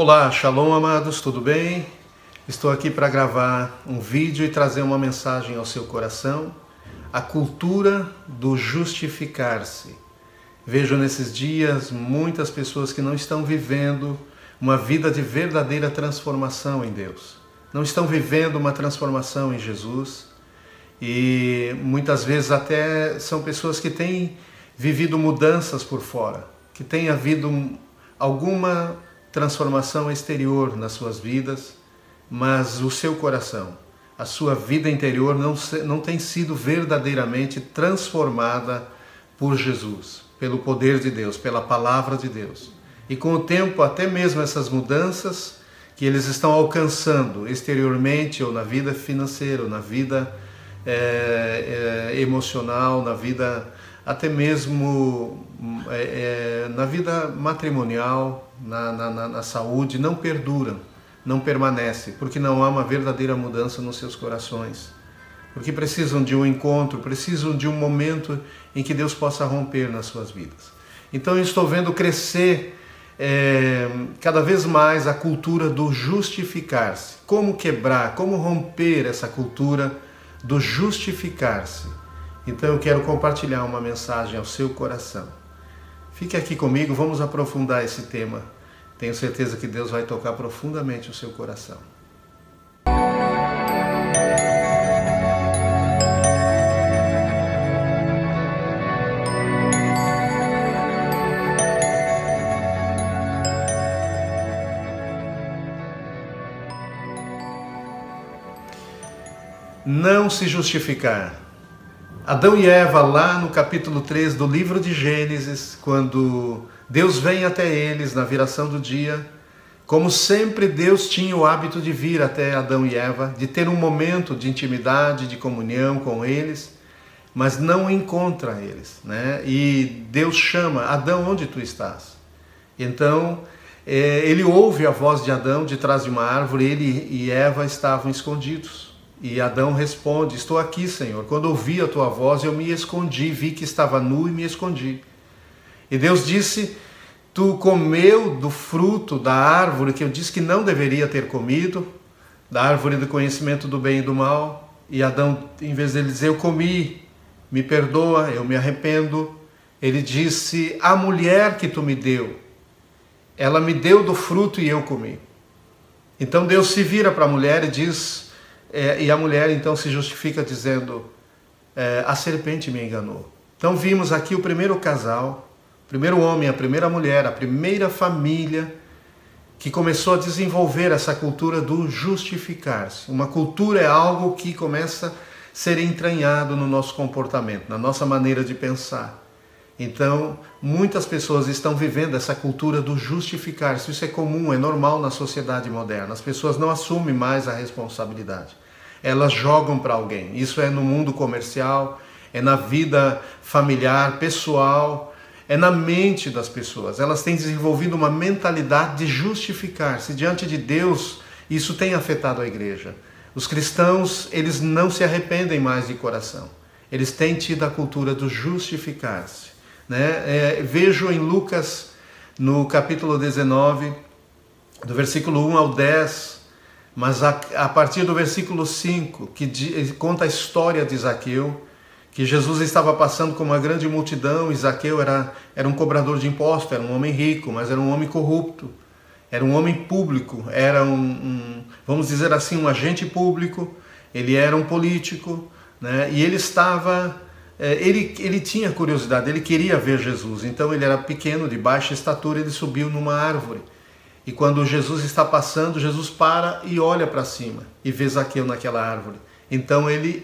Olá, shalom amados, tudo bem? Estou aqui para gravar um vídeo e trazer uma mensagem ao seu coração. A cultura do justificar-se. Vejo nesses dias muitas pessoas que não estão vivendo uma vida de verdadeira transformação em Deus. Não estão vivendo uma transformação em Jesus. E muitas vezes até são pessoas que têm vivido mudanças por fora, que têm havido alguma transformação exterior nas suas vidas, mas o seu coração, a sua vida interior não tem sido verdadeiramente transformada por Jesus, pelo poder de Deus, pela palavra de Deus. E com o tempo, até mesmo essas mudanças que eles estão alcançando exteriormente, ou na vida financeira, ou na vida emocional, na vida até mesmo na vida matrimonial, na saúde, não perduram, não permanecem, porque não há uma verdadeira mudança nos seus corações, porque precisam de um encontro, precisam de um momento em que Deus possa romper nas suas vidas. Então eu estou vendo crescer cada vez mais a cultura do justificar-se. Como quebrar, como romper essa cultura do justificar-se. Então eu quero compartilhar uma mensagem ao seu coração. Fique aqui comigo, vamos aprofundar esse tema. Tenho certeza que Deus vai tocar profundamente o seu coração. Não se justificar. Adão e Eva, lá no capítulo 3 do livro de Gênesis, quando Deus vem até eles na viração do dia, como sempre Deus tinha o hábito de vir até Adão e Eva, de ter um momento de intimidade, de comunhão com eles, mas não encontra eles, né? E Deus chama: Adão, onde tu estás? Então ele ouve a voz de Adão de trás de uma árvore, ele e Eva estavam escondidos. E Adão responde: estou aqui, Senhor. Quando ouvi a tua voz, eu me escondi, vi que estava nu e me escondi. E Deus disse: tu comeu do fruto da árvore que eu disse que não deveria ter comido, da árvore do conhecimento do bem e do mal. E Adão, em vez de dizer eu comi, me perdoa, eu me arrependo, ele disse: a mulher que tu me deu, ela me deu do fruto e eu comi. Então Deus se vira para a mulher e diz... e a mulher então se justifica dizendo: a serpente me enganou. Então vimos aqui o primeiro casal, o primeiro homem, a primeira mulher, a primeira família que começou a desenvolver essa cultura do justificar-se. Uma cultura é algo que começa a ser entranhado no nosso comportamento, na nossa maneira de pensar. Então, muitas pessoas estão vivendo essa cultura do justificar-se. Isso é comum, é normal na sociedade moderna. As pessoas não assumem mais a responsabilidade. Elas jogam para alguém. Isso é no mundo comercial, é na vida familiar, pessoal, é na mente das pessoas. Elas têm desenvolvido uma mentalidade de justificar-se. Diante de Deus, isso tem afetado a igreja. Os cristãos, eles não se arrependem mais de coração. Eles têm tido a cultura do justificar-se. Vejo em Lucas, no capítulo 19, do versículo 1 ao 10, mas a partir do versículo 5, que conta a história de Zaqueu, que Jesus estava passando com uma grande multidão, e Zaqueu era um cobrador de impostos, era um homem rico, mas era um homem corrupto, era um homem público, era vamos dizer assim, um agente público, ele era um político, né? E ele estava... Ele tinha curiosidade, ele queria ver Jesus. Então ele era pequeno, de baixa estatura, ele subiu numa árvore. E quando Jesus está passando, Jesus para e olha para cima e vê Zaqueu naquela árvore. Então ele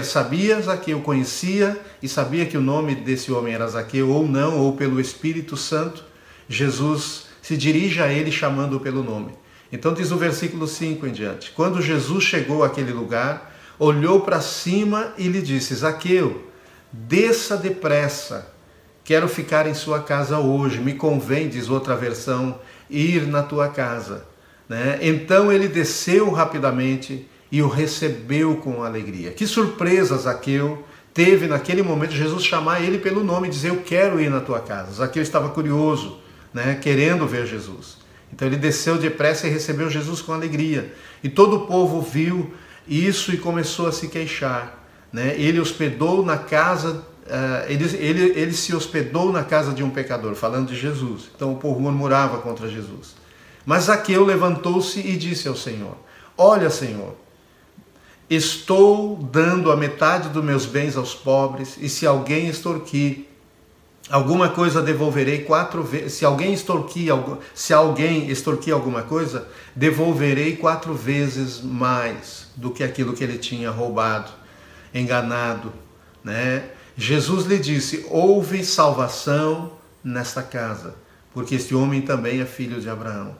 sabia, Zaqueu conhecia e sabia que o nome desse homem era Zaqueu, ou não, ou pelo Espírito Santo, Jesus se dirige a ele chamando-o pelo nome. Então diz o versículo 5 em diante: quando Jesus chegou àquele lugar, olhou para cima e lhe disse: Zaqueu, desça depressa, quero ficar em sua casa hoje, me convém, diz outra versão, ir na tua casa. Né? Então ele desceu rapidamente e o recebeu com alegria. Que surpresa Zaqueu teve naquele momento, Jesus chamar ele pelo nome e dizer: eu quero ir na tua casa. Zaqueu estava curioso, né? Querendo ver Jesus. Então ele desceu depressa e recebeu Jesus com alegria. E todo o povo viu isso e começou a se queixar, né? Ele hospedou na casa, ele se hospedou na casa de um pecador, falando de Jesus. Então o povo murmurava contra Jesus. Mas Zaqueu levantou-se e disse ao Senhor: olha, Senhor, estou dando a metade dos meus bens aos pobres, e se alguém extorquir alguma coisa, devolverei 4 vezes. Se alguém extorquir alguma coisa, devolverei 4 vezes mais do que aquilo que ele tinha roubado, enganado, né? Jesus lhe disse: houve salvação nesta casa, porque este homem também é filho de Abraão.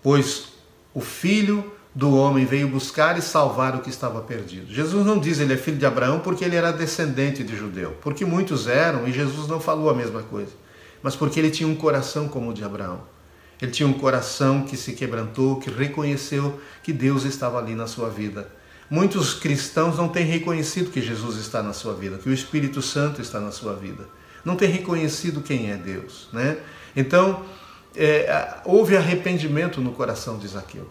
Pois o Filho do Homem veio buscar e salvar o que estava perdido. Jesus não diz ele é filho de Abraão porque ele era descendente de judeu, porque muitos eram e Jesus não falou a mesma coisa, mas porque ele tinha um coração como o de Abraão. Ele tinha um coração que se quebrantou, que reconheceu que Deus estava ali na sua vida. Muitos cristãos não têm reconhecido que Jesus está na sua vida, que o Espírito Santo está na sua vida. Não têm reconhecido quem é Deus, né? Então, houve arrependimento no coração de Zaqueu.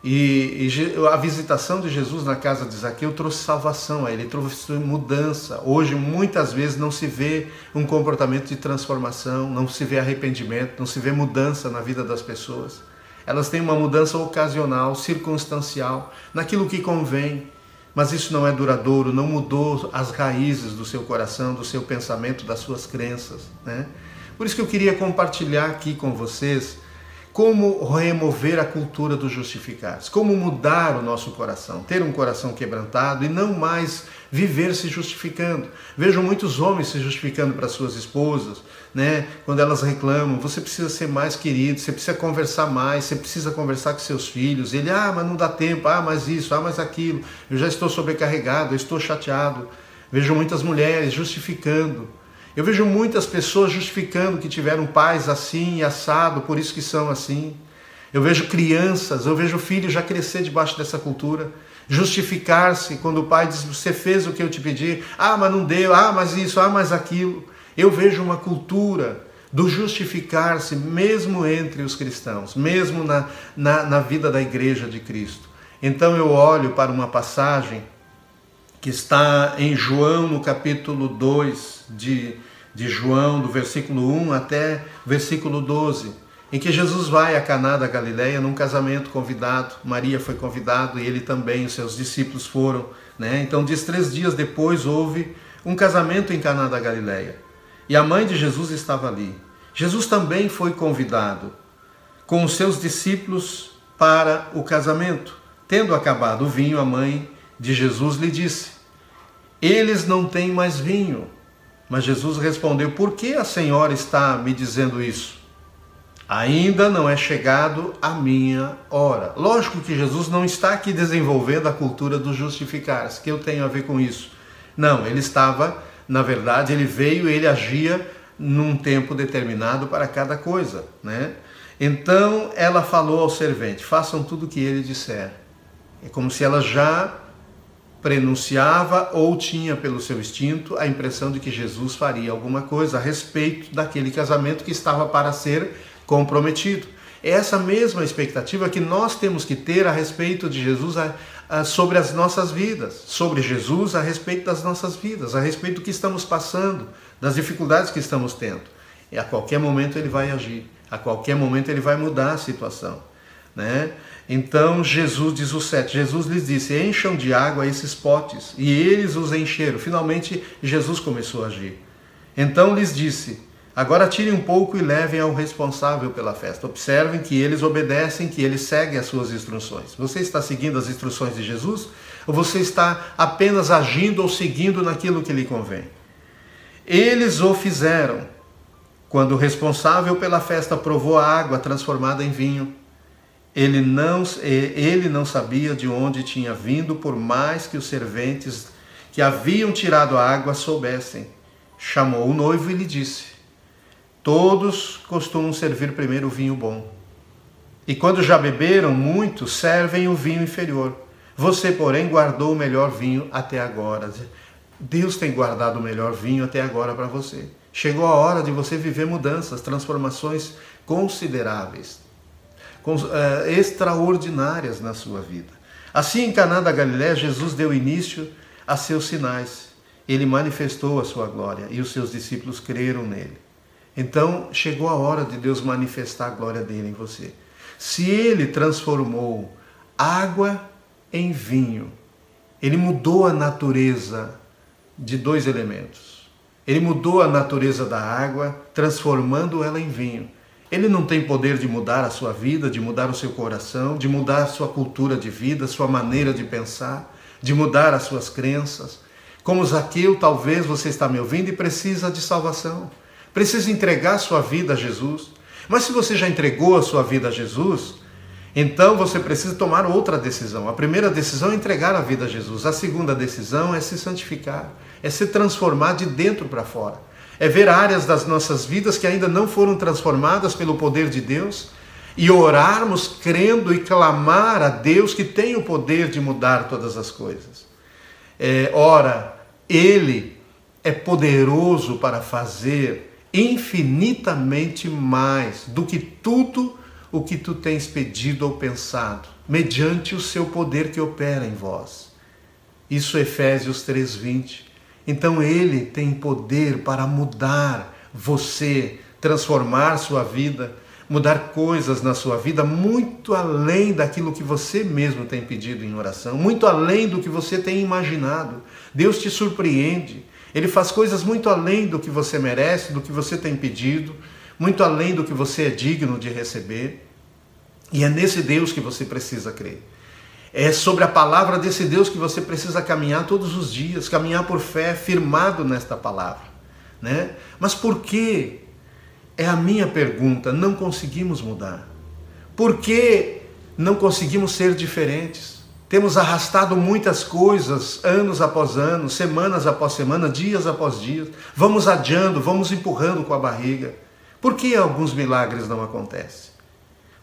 E a visitação de Jesus na casa de Zaqueu trouxe salvação a ele, trouxe mudança. Hoje, muitas vezes, não se vê um comportamento de transformação, não se vê arrependimento, não se vê mudança na vida das pessoas. Elas têm uma mudança ocasional, circunstancial, naquilo que convém, mas isso não é duradouro, não mudou as raízes do seu coração, do seu pensamento, das suas crenças, né? Por isso que eu queria compartilhar aqui com vocês como remover a cultura do justificar-se, como mudar o nosso coração, ter um coração quebrantado e não mais viver se justificando. Vejo muitos homens se justificando para suas esposas, né? Quando elas reclamam: você precisa ser mais querido, você precisa conversar mais, você precisa conversar com seus filhos. Ele: mas não dá tempo, mas isso, mas aquilo, eu já estou sobrecarregado, eu estou chateado. Vejo muitas mulheres justificando. Eu vejo muitas pessoas justificando que tiveram pais assim e assado, por isso que são assim. Eu vejo crianças, eu vejo filhos já crescer debaixo dessa cultura, justificar-se quando o pai diz: você fez o que eu te pedi, mas não deu, mas isso, mas aquilo. Eu vejo uma cultura do justificar-se mesmo entre os cristãos, mesmo na vida da igreja de Cristo. Então eu olho para uma passagem que está em João, no capítulo 2 de João, do versículo 1 até versículo 12, em que Jesus vai a Caná da Galileia num casamento convidado. Maria foi convidada e ele também, os seus discípulos foram, né? Então diz: 3 dias depois houve um casamento em Caná da Galileia e a mãe de Jesus estava ali. Jesus também foi convidado com os seus discípulos para o casamento. Tendo acabado o vinho, a mãe de Jesus lhe disse: eles não têm mais vinho. Mas Jesus respondeu: por que a senhora está me dizendo isso? Ainda não é chegado a minha hora. Lógico que Jesus não está aqui desenvolvendo a cultura do justificar-se, que eu tenho a ver com isso. Não, ele estava, na verdade, ele veio, ele agia num tempo determinado para cada coisa, né? Então ela falou ao servente: façam tudo o que ele disser. É como se ela já prenunciava ou tinha pelo seu instinto a impressão de que Jesus faria alguma coisa a respeito daquele casamento que estava para ser comprometido. É essa mesma expectativa que nós temos que ter a respeito de Jesus, sobre as nossas vidas, sobre Jesus a respeito das nossas vidas, a respeito do que estamos passando, das dificuldades que estamos tendo. E a qualquer momento ele vai agir, a qualquer momento ele vai mudar a situação, né? Então Jesus, diz o 7, Jesus lhes disse: encham de água esses potes, e eles os encheram. Finalmente Jesus começou a agir. Então lhes disse: agora tirem um pouco e levem ao responsável pela festa. Observem que eles obedecem, que eles seguem as suas instruções. Você está seguindo as instruções de Jesus? Ou você está apenas agindo ou seguindo naquilo que lhe convém? Eles o fizeram. Quando o responsável pela festa provou a água transformada em vinho, ele não sabia de onde tinha vindo, por mais que os serventes que haviam tirado a água soubessem. Chamou o noivo e lhe disse: todos costumam servir primeiro o vinho bom, e quando já beberam muito, servem o vinho inferior. Você, porém, guardou o melhor vinho até agora. Deus tem guardado o melhor vinho até agora para você. Chegou a hora de você viver mudanças, transformações consideráveis. extraordinárias na sua vida. Assim, em Caná da Galiléia, Jesus deu início a seus sinais. Ele manifestou a sua glória e os seus discípulos creram nele. Então, chegou a hora de Deus manifestar a glória dele em você. Se ele transformou água em vinho, ele mudou a natureza de dois elementos. Ele mudou a natureza da água, transformando ela em vinho. Ele não tem poder de mudar a sua vida, de mudar o seu coração, de mudar a sua cultura de vida, sua maneira de pensar, de mudar as suas crenças. Como Zaqueu, talvez você está me ouvindo e precisa de salvação. Precisa entregar a sua vida a Jesus. Mas se você já entregou a sua vida a Jesus, então você precisa tomar outra decisão. A primeira decisão é entregar a vida a Jesus. A segunda decisão é se santificar, é se transformar de dentro para fora. É ver áreas das nossas vidas que ainda não foram transformadas pelo poder de Deus e orarmos crendo e clamar a Deus que tem o poder de mudar todas as coisas. Ora, Ele é poderoso para fazer infinitamente mais do que tudo o que tu tens pedido ou pensado, mediante o seu poder que opera em vós. Isso Efésios 3:20. Então Ele tem poder para mudar você, transformar sua vida, mudar coisas na sua vida muito além daquilo que você mesmo tem pedido em oração, muito além do que você tem imaginado. Deus te surpreende. Ele faz coisas muito além do que você merece, do que você tem pedido, muito além do que você é digno de receber. E é nesse Deus que você precisa crer. É sobre a palavra desse Deus que você precisa caminhar todos os dias, caminhar por fé, firmado nesta palavra, né? Mas por que, é a minha pergunta, não conseguimos mudar? Por que não conseguimos ser diferentes? Temos arrastado muitas coisas, anos após anos, semanas após semana, dias após dias. Vamos adiando, vamos empurrando com a barriga. Por que alguns milagres não acontecem?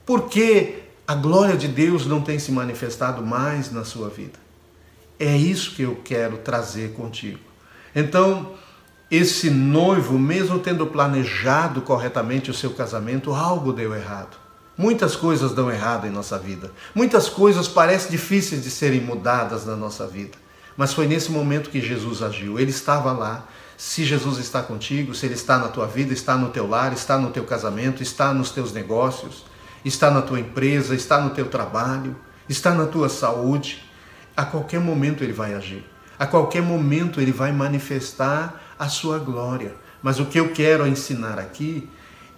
Por que a glória de Deus não tem se manifestado mais na sua vida? É isso que eu quero trazer contigo. Então, esse noivo, mesmo tendo planejado corretamente o seu casamento, algo deu errado. Muitas coisas dão errado em nossa vida. Muitas coisas parecem difíceis de serem mudadas na nossa vida. Mas foi nesse momento que Jesus agiu. Ele estava lá. Se Jesus está contigo, se Ele está na tua vida, está no teu lar, está no teu casamento, está nos teus negócios, está na tua empresa, está no teu trabalho, está na tua saúde, a qualquer momento Ele vai agir. A qualquer momento Ele vai manifestar a sua glória. Mas o que eu quero ensinar aqui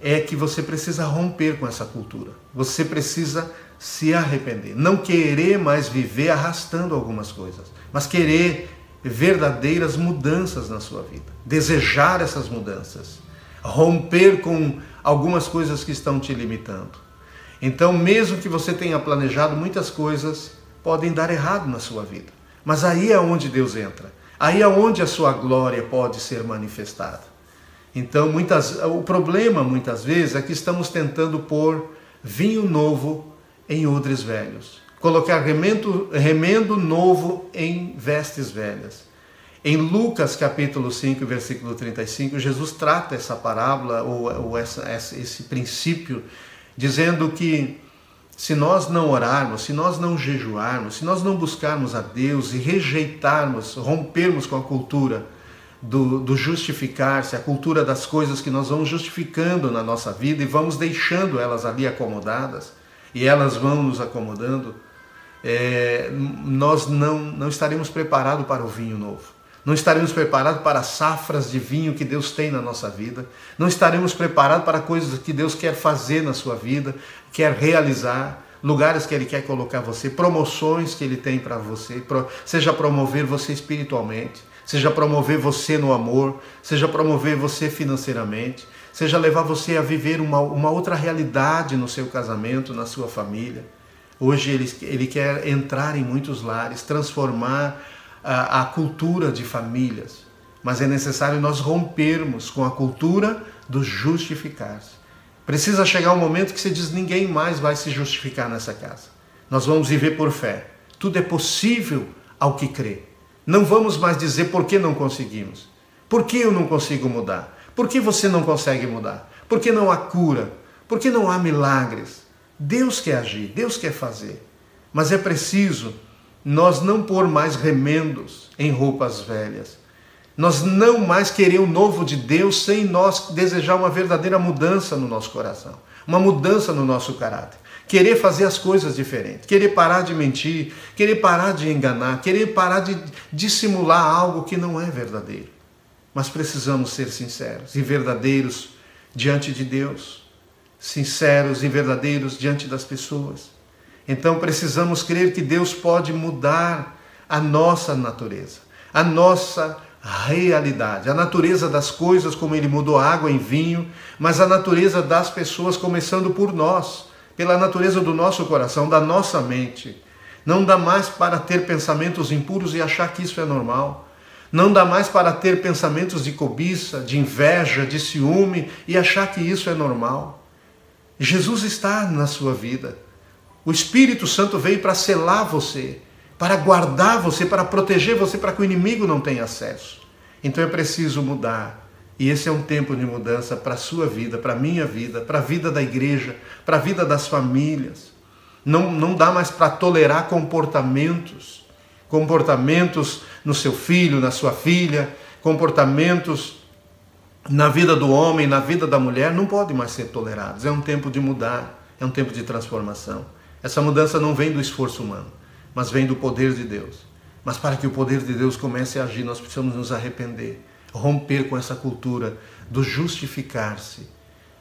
é que você precisa romper com essa cultura. Você precisa se arrepender. Não querer mais viver arrastando algumas coisas, mas querer verdadeiras mudanças na sua vida. Desejar essas mudanças. Romper com algumas coisas que estão te limitando. Então, mesmo que você tenha planejado, muitas coisas podem dar errado na sua vida. Mas aí é onde Deus entra. Aí é onde a sua glória pode ser manifestada. Então, o problema, muitas vezes, é que estamos tentando pôr vinho novo em odres velhos. Colocar remendo novo em vestes velhas. Em Lucas, capítulo 5, versículo 35, Jesus trata essa parábola, ou esse princípio, dizendo que se nós não orarmos, se nós não jejuarmos, se nós não buscarmos a Deus e rejeitarmos, rompermos com a cultura do justificar-se, a cultura das coisas que nós vamos justificando na nossa vida e vamos deixando elas ali acomodadas, e elas vão nos acomodando, nós não estaremos preparados para o vinho novo. Não estaremos preparados para as safras de vinho que Deus tem na nossa vida. Não estaremos preparados para coisas que Deus quer fazer na sua vida, quer realizar, lugares que Ele quer colocar você, promoções que Ele tem para você, seja promover você espiritualmente, seja promover você no amor, seja promover você financeiramente, seja levar você a viver uma outra realidade no seu casamento, na sua família. Hoje Ele quer entrar em muitos lares, transformar a cultura de famílias, mas é necessário nós rompermos com a cultura do justificar-se. Precisa chegar um momento que você diz, ninguém mais vai se justificar nessa casa. Nós vamos viver por fé. Tudo é possível ao que crê. Não vamos mais dizer por que não conseguimos. Por que eu não consigo mudar? Por que você não consegue mudar? Por que não há cura? Por que não há milagres? Deus quer agir, Deus quer fazer. Mas é preciso nós não pôr mais remendos em roupas velhas. Nós não mais querer o novo de Deus sem nós desejar uma verdadeira mudança no nosso coração, uma mudança no nosso caráter. Querer fazer as coisas diferentes, querer parar de mentir, querer parar de enganar, querer parar de dissimular algo que não é verdadeiro. Mas precisamos ser sinceros e verdadeiros diante de Deus, sinceros e verdadeiros diante das pessoas. Então precisamos crer que Deus pode mudar a nossa natureza, a nossa realidade, a natureza das coisas, como Ele mudou a água em vinho, mas a natureza das pessoas, começando por nós, pela natureza do nosso coração, da nossa mente. Não dá mais para ter pensamentos impuros e achar que isso é normal. Não dá mais para ter pensamentos de cobiça, de inveja, de ciúme e achar que isso é normal. Jesus está na sua vida. O Espírito Santo veio para selar você, para guardar você, para proteger você, para que o inimigo não tenha acesso. Então é preciso mudar. E esse é um tempo de mudança para a sua vida, para a minha vida, para a vida da igreja, para a vida das famílias. Não dá mais para tolerar comportamentos no seu filho, na sua filha, comportamentos na vida do homem, na vida da mulher, não podem mais ser tolerados. É um tempo de mudar, é um tempo de transformação. Essa mudança não vem do esforço humano, mas vem do poder de Deus. Mas para que o poder de Deus comece a agir, nós precisamos nos arrepender, romper com essa cultura do justificar-se,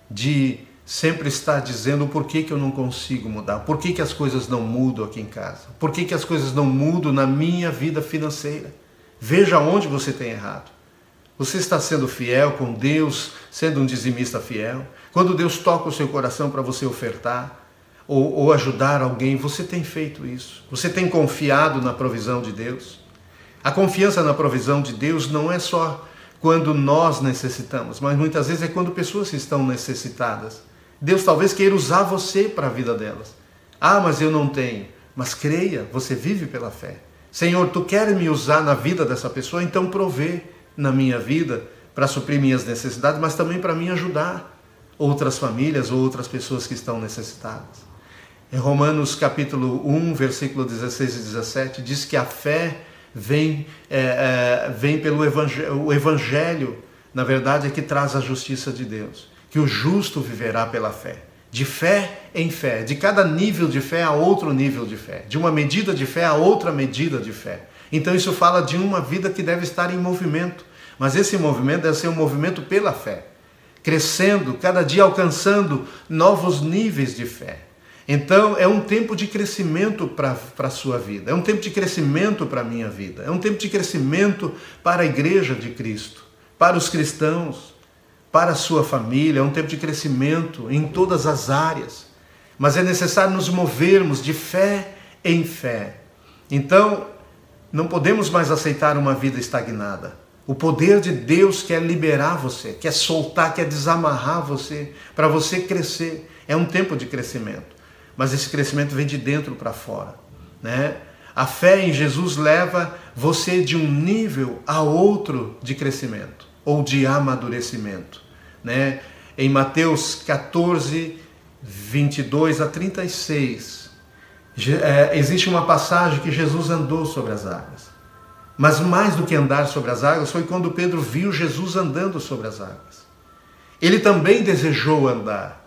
de sempre estar dizendo por que eu não consigo mudar, por que as coisas não mudam aqui em casa, por que as coisas não mudam na minha vida financeira. Veja onde você tem errado. Você está sendo fiel com Deus, sendo um dizimista fiel? Quando Deus toca o seu coração para você ofertar ou ajudar alguém, você tem feito isso? Você tem confiado na provisão de Deus? A confiança na provisão de Deus não é só quando nós necessitamos, mas muitas vezes é quando pessoas estão necessitadas. Deus talvez queira usar você para a vida delas. Ah, mas eu não tenho. Mas creia, você vive pela fé. Senhor, Tu queres me usar na vida dessa pessoa? Então provê na minha vida para suprir minhas necessidades, mas também para me ajudar outras famílias ou outras pessoas que estão necessitadas. Em Romanos capítulo 1, versículo 16 e 17, diz que a fé vem pelo Evangelho. O Evangelho, na verdade, é que traz a justiça de Deus. Que o justo viverá pela fé. De fé em fé. De cada nível de fé a outro nível de fé. De uma medida de fé a outra medida de fé. Então isso fala de uma vida que deve estar em movimento. Mas esse movimento deve ser um movimento pela fé. Crescendo, cada dia alcançando novos níveis de fé. Então é um tempo de crescimento para a sua vida. É um tempo de crescimento para a minha vida. É um tempo de crescimento para a igreja de Cristo. Para os cristãos. Para a sua família. É um tempo de crescimento em todas as áreas. Mas é necessário nos movermos de fé em fé. Então, não podemos mais aceitar uma vida estagnada. O poder de Deus quer liberar você, quer soltar, quer desamarrar você, para você crescer. É um tempo de crescimento. Mas esse crescimento vem de dentro para fora, né? A fé em Jesus leva você de um nível a outro de crescimento, ou de amadurecimento, né? Em Mateus 14, 22 a 36, existe uma passagem que Jesus andou sobre as águas. Mas mais do que andar sobre as águas, foi quando Pedro viu Jesus andando sobre as águas. Ele também desejou andar.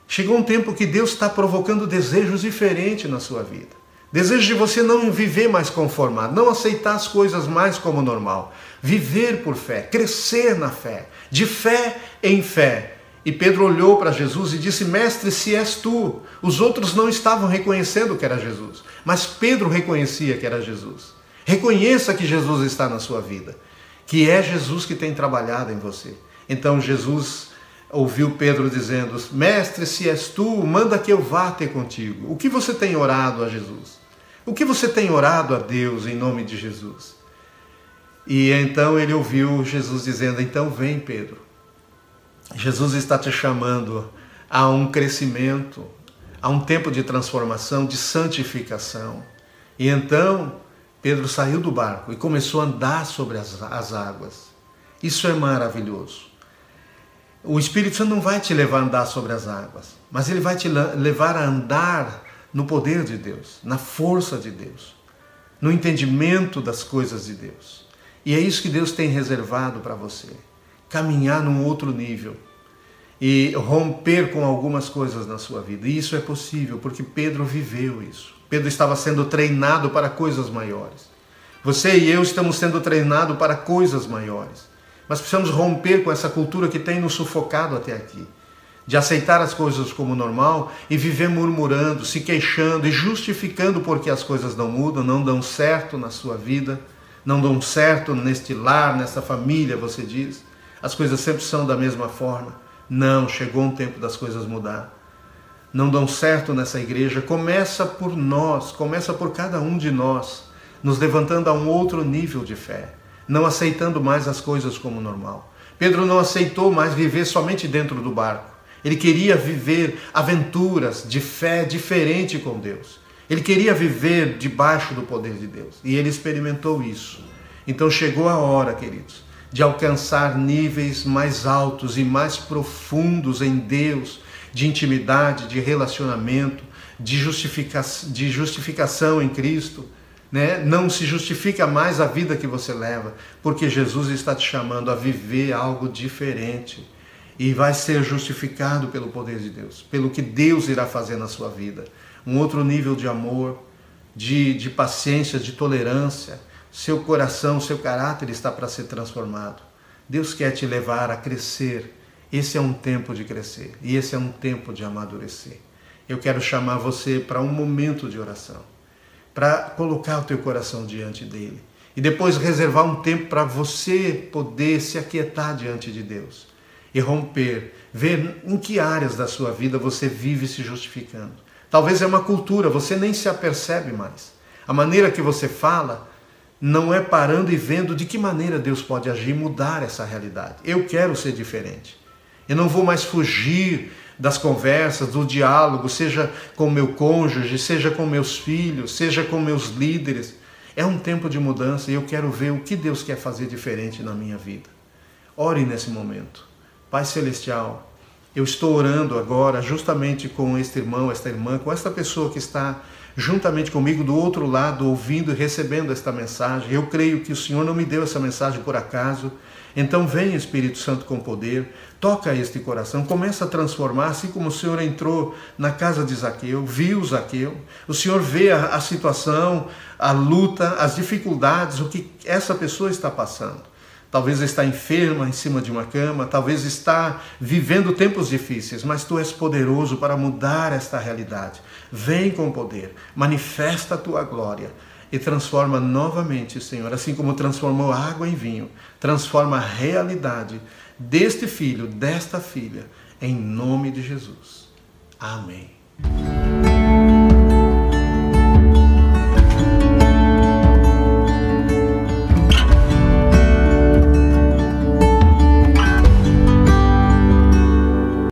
Chegou um tempo que Deus está provocando desejos diferentes na sua vida. Desejo de você não viver mais conformado, não aceitar as coisas mais como normal. Viver por fé, crescer na fé, de fé em fé. E Pedro olhou para Jesus e disse: Mestre, se és tu. Os outros não estavam reconhecendo que era Jesus, mas Pedro reconhecia que era Jesus. Reconheça que Jesus está na sua vida, que é Jesus que tem trabalhado em você. Então Jesus ouviu Pedro dizendo: Mestre, se és tu, manda que eu vá ter contigo. O que você tem orado a Jesus? O que você tem orado a Deus em nome de Jesus? E então ele ouviu Jesus dizendo: então vem, Pedro. Jesus está te chamando a um crescimento, a um tempo de transformação, de santificação. E então Pedro saiu do barco e começou a andar sobre as águas. Isso é maravilhoso. O Espírito Santo não vai te levar a andar sobre as águas, mas ele vai te levar a andar no poder de Deus, na força de Deus, no entendimento das coisas de Deus. E é isso que Deus tem reservado para você. Caminhar num outro nível e romper com algumas coisas na sua vida. E isso é possível porque Pedro viveu isso. Pedro estava sendo treinado para coisas maiores. Você e eu estamos sendo treinados para coisas maiores. Mas precisamos romper com essa cultura que tem nos sufocado até aqui. De aceitar as coisas como normal e viver murmurando, se queixando e justificando porque as coisas não mudam, não dão certo na sua vida, não dão certo neste lar, nessa família, você diz. As coisas sempre são da mesma forma. Não, chegou um tempo das coisas mudar. Não dão certo nessa igreja. Começa por nós, começa por cada um de nós, nos levantando a um outro nível de fé, não aceitando mais as coisas como normal. Pedro não aceitou mais viver somente dentro do barco. Ele queria viver aventuras de fé diferente com Deus. Ele queria viver debaixo do poder de Deus. E ele experimentou isso. Então chegou a hora, queridos, de alcançar níveis mais altos e mais profundos em Deus, de intimidade, de relacionamento, de justificação em Cristo. Não se justifica mais a vida que você leva, porque Jesus está te chamando a viver algo diferente. E vai ser justificado pelo poder de Deus, pelo que Deus irá fazer na sua vida. Um outro nível de amor, de paciência, de tolerância. Seu coração, seu caráter está para ser transformado. Deus quer te levar a crescer. Esse é um tempo de crescer e esse é um tempo de amadurecer. Eu quero chamar você para um momento de oração, para colocar o teu coração diante dele e depois reservar um tempo para você poder se aquietar diante de Deus e romper, ver em que áreas da sua vida você vive se justificando. Talvez é uma cultura, você nem se apercebe mais. A maneira que você fala não é parando e vendo de que maneira Deus pode agir e mudar essa realidade. Eu quero ser diferente. Eu não vou mais fugir das conversas, do diálogo, seja com meu cônjuge, seja com meus filhos, seja com meus líderes. É um tempo de mudança e eu quero ver o que Deus quer fazer diferente na minha vida. Ore nesse momento. Pai Celestial, eu estou orando agora justamente com este irmão, esta irmã, com esta pessoa que está juntamente comigo do outro lado, ouvindo e recebendo esta mensagem. Eu creio que o Senhor não me deu essa mensagem por acaso. Então vem, Espírito Santo, com poder, toca este coração, começa a transformar, assim como o Senhor entrou na casa de Zaqueu, viu Zaqueu, o Senhor vê a situação, a luta, as dificuldades, o que essa pessoa está passando. Talvez está enferma em cima de uma cama, talvez está vivendo tempos difíceis, mas Tu és poderoso para mudar esta realidade. Vem com poder, manifesta a Tua glória e transforma novamente, Senhor, assim como transformou a água em vinho, transforma a realidade deste filho, desta filha, em nome de Jesus. Amém.